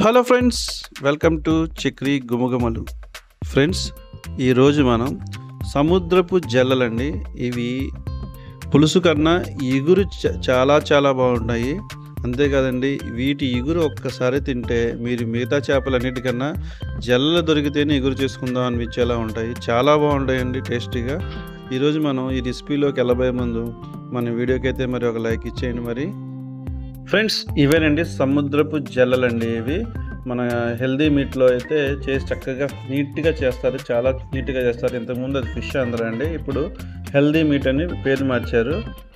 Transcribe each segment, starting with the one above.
Hello friends, welcome to Chakri Gumagumalu. Friends, ఈరోజు మనం సముద్రపు జల్లలండి. ఇవి పులుసు కన్నా ఇగురు చాలా చాలా బాగుంటాయి. అంతేకాదండి, వీటి ఇగురు ఒక్కసారి తింటే మీరు మిగతా చేపలన్నిటికన్నా జల్లలు దొరికితేనే ఇగురు చేసుకుందాం అనిపించేలా ఉంటాయి. చాలా బాగుంటాయండి టేస్టీగా. ఈరోజు మనం ఈ రెసిపీలోకి వెళ్ళబోయే ముందు మన వీడియోకి అయితే మరి ఒక లైక్ ఇచ్చేయండి. మరి ఫ్రెండ్స్, ఇవేనండి సముద్రపు జల్లలండి. ఇవి మన హెల్దీ మీట్లో అయితే చేసి చక్కగా నీట్గా చేస్తారు, చాలా నీట్గా చేస్తారు. ఇంతకుముందు అది ఫిష్ అందరండి, ఇప్పుడు హెల్దీ మీట్ అని పేరు మార్చారు.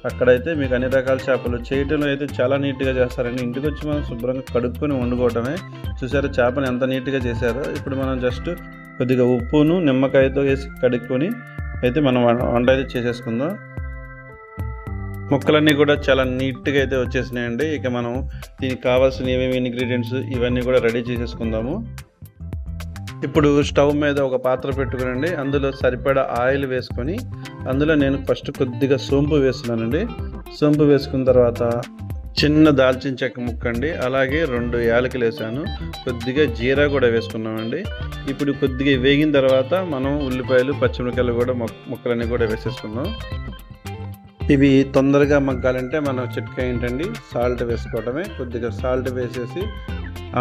అక్కడైతే మీకు అన్ని రకాల చేపలు చేయటంలో అయితే చాలా నీట్గా చేస్తారండి. ఇంటికి వచ్చి మనం శుభ్రంగా కడుక్కొని వండుకోవటమే. చూసారు చేపను ఎంత నీట్గా చేశారో. ఇప్పుడు మనం జస్ట్ కొద్దిగా ఉప్పును నిమ్మకాయతో వేసి కడుక్కొని అయితే మనం వంట అయితే చేసేసుకుందాం. ముక్కలన్నీ కూడా చాలా నీట్గా అయితే వచ్చేసినాయండి. ఇక మనం దీనికి కావాల్సిన ఏమేమి ఇంగ్రీడియంట్స్ ఇవన్నీ కూడా రెడీ చేసేసుకుందాము. ఇప్పుడు స్టవ్ మీద ఒక పాత్ర పెట్టుకునండి. అందులో సరిపడా ఆయిల్ వేసుకొని అందులో నేను ఫస్ట్ కొద్దిగా సోంపు వేస్తున్నానండి. సోంపు వేసుకున్న తర్వాత చిన్న దాల్చిన చెక్క ముక్కండి, అలాగే 2 యాలకులు వేసాను. కొద్దిగా జీరా కూడా వేసుకున్నామండి. ఇప్పుడు కొద్దిగా వేగిన తర్వాత మనం ఉల్లిపాయలు పచ్చిమిరపకాయలు కూడా ముక్కలన్నీ కూడా వేసేసుకుందాం. ఇవి తొందరగా మగ్గాలంటే మనం చిట్కా ఏంటండి, సాల్ట్ వేసుకోవడమే. కొద్దిగా సాల్ట్ వేసేసి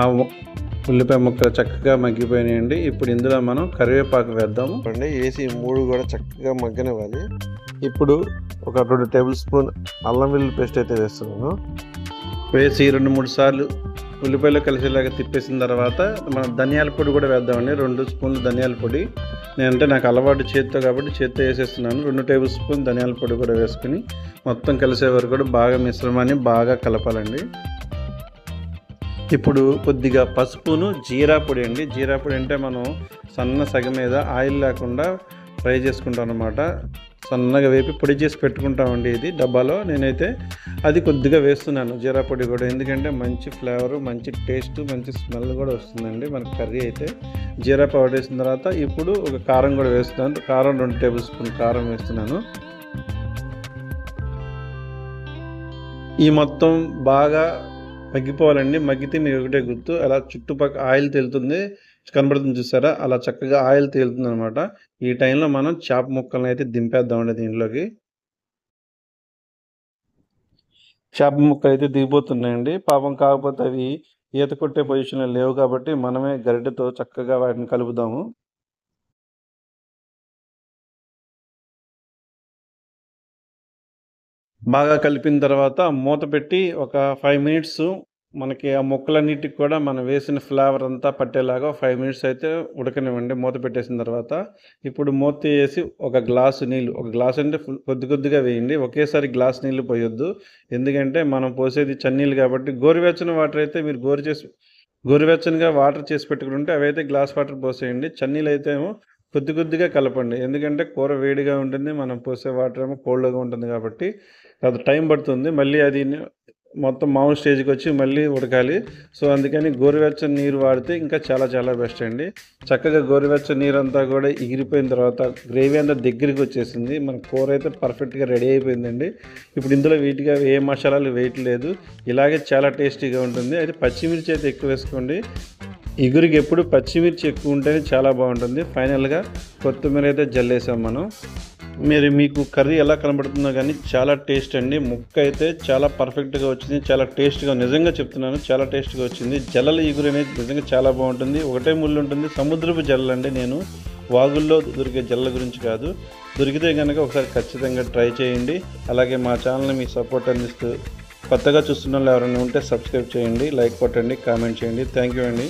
ఆ ఉల్లిపాయ ముక్కలు చక్కగా మగ్గిపోయినాయండి. ఇప్పుడు ఇందులో మనం కరివేపాకు వేద్దాము అండి. వేసి 3 కూడా చక్కగా మగ్గనివ్వాలి. ఇప్పుడు ఒక 2 టేబుల్ స్పూన్ అల్లం వెల్లుల్లి పేస్ట్ అయితే వేస్తున్నాను. వేసి 2-3 సార్లు ఉల్లిపాయలో కలిసేలాగా తిప్పేసిన తర్వాత మనం ధనియాల పొడి కూడా వేద్దామండి. 2 స్పూన్లు ధనియాల పొడి. నేనంటే నాకు అలవాటు చేత్తో కాబట్టి చేత్తో వేసేస్తున్నాను. 2 టేబుల్ స్పూన్ ధనియాల పొడి కూడా వేసుకుని మొత్తం కలిసే వరకు కూడా బాగా మిశ్రమాన్ని బాగా కలపాలండి. ఇప్పుడు కొద్దిగా పసుపును జీరా పొడి అండి. జీరా పొడి అంటే మనం సన్న సగ మీద ఆయిల్ లేకుండా ఫ్రై చేసుకుంటాం అన్నమాట. సన్నగా వేపి పొడి చేసి పెట్టుకుంటామండి. ఇది డబ్బాలో నేనైతే అది కొద్దిగా వేస్తున్నాను జీరా పొడి కూడా. ఎందుకంటే మంచి ఫ్లేవరు, మంచి టేస్ట్, మంచి స్మెల్ కూడా వస్తుందండి మనకి కర్రీ అయితే. జీరా పౌడర్ వేసిన తర్వాత ఇప్పుడు ఒక కారం కూడా వేస్తున్నాను. కారం 2 టేబుల్ స్పూన్ కారం వేస్తున్నాను. ఈ మొత్తం బాగా మగ్గిపోవాలండి. మగ్గితే మీరు ఒకటే గుర్తు, అలా చుట్టుపక్కల ఆయిల్ తేలుతుంది, కనబడుతుంది చూసారా, అలా చక్కగా ఆయిల్ తేలుతుంది అనమాట. ఈ టైంలో మనం చేప ముక్కలను అయితే దింపేద్దామండి. దీంట్లోకి చేప ముక్కలు అయితే దిగిపోతున్నాయండి. పాపం కాకపోతే అవి ఈత కొట్టే పొజిషన్లో లేవు కాబట్టి మనమే గరిటెతో చక్కగా వాటిని కలుపుదాము. బాగా కలిపిన తర్వాత మూత పెట్టి ఒక 5 మినిట్స్ మనకి ఆ ముక్కలన్నిటికి కూడా మనం వేసిన ఫ్లేవర్ అంతా పట్టేలాగా 5 మినిట్స్ అయితే ఉడకనివ్వండి మూత పెట్టేసిన తర్వాత. ఇప్పుడు మూత వేసి ఒక గ్లాసు నీళ్ళు, ఒక గ్లాస్ అంటే కొద్ది కొద్దిగా వేయండి, ఒకేసారి గ్లాస్ నీళ్ళు పోయొద్దు. ఎందుకంటే మనం పోసేది చన్నీళ్ళు కాబట్టి. గోరువెచ్చని వాటర్ అయితే మీరు గోరువెచ్చనిగా వాటర్ చేసి పెట్టుకుంటే అవైతే గ్లాస్ వాటర్ పోసేయండి. చన్నీళ్ళు అయితే ఏమో కొద్ది కొద్దిగా కలపండి. ఎందుకంటే కూర వేడిగా ఉంటుంది, మనం పోసే వాటర్ ఏమో కోల్డ్గా ఉంటుంది కాబట్టి అది టైం పడుతుంది. మళ్ళీ అది మొత్తం మామూలు స్టేజ్కి వచ్చి మళ్ళీ ఉడకాలి. సో అందుకని గోరువెచ్చని నీరు వాడితే ఇంకా చాలా చాలా బెస్ట్ అండి. చక్కగా గోరువెచ్చని నీరు అంతా కూడా ఎగిరిపోయిన తర్వాత గ్రేవీ అంతా దగ్గరికి వచ్చేసింది. మన కూర అయితే పర్ఫెక్ట్గా రెడీ అయిపోయిందండి. ఇప్పుడు ఇందులో వీటిగా ఏ మసాలాలు వేయట్లేదు. ఇలాగే చాలా టేస్టీగా ఉంటుంది. అయితే పచ్చిమిర్చి అయితే ఎక్కువ వేసుకోండి. ఇగురికి ఎప్పుడు పచ్చిమిర్చి ఎక్కువ ఉంటేనే చాలా బాగుంటుంది. ఫైనల్గా కొత్తిమీర అయితే జల్లేసాం మనం. మీకు కర్రీ ఎలా కనబడుతుందో కానీ చాలా టేస్ట్ అండి. ముక్క అయితే చాలా పర్ఫెక్ట్గా వచ్చింది, చాలా టేస్ట్గా, నిజంగా చెప్తున్నాను చాలా టేస్ట్గా వచ్చింది. జల్లల ఇగురు అనేది నిజంగా చాలా బాగుంటుంది. ఒకటే ముళ్ళు ఉంటుంది. సముద్రపు జల్లలు అండి, నేను వాగుల్లో దొరికే జల్లల గురించి కాదు. దొరికితే కనుక ఒకసారి ఖచ్చితంగా ట్రై చేయండి. అలాగే మా ఛానల్ని మీ సపోర్ట్ అందిస్తూ కొత్తగా చూస్తున్న వాళ్ళు ఎవరైనా ఉంటే సబ్స్క్రైబ్ చేయండి, లైక్ కొట్టండి, కామెంట్ చేయండి. థ్యాంక్ యూ అండి.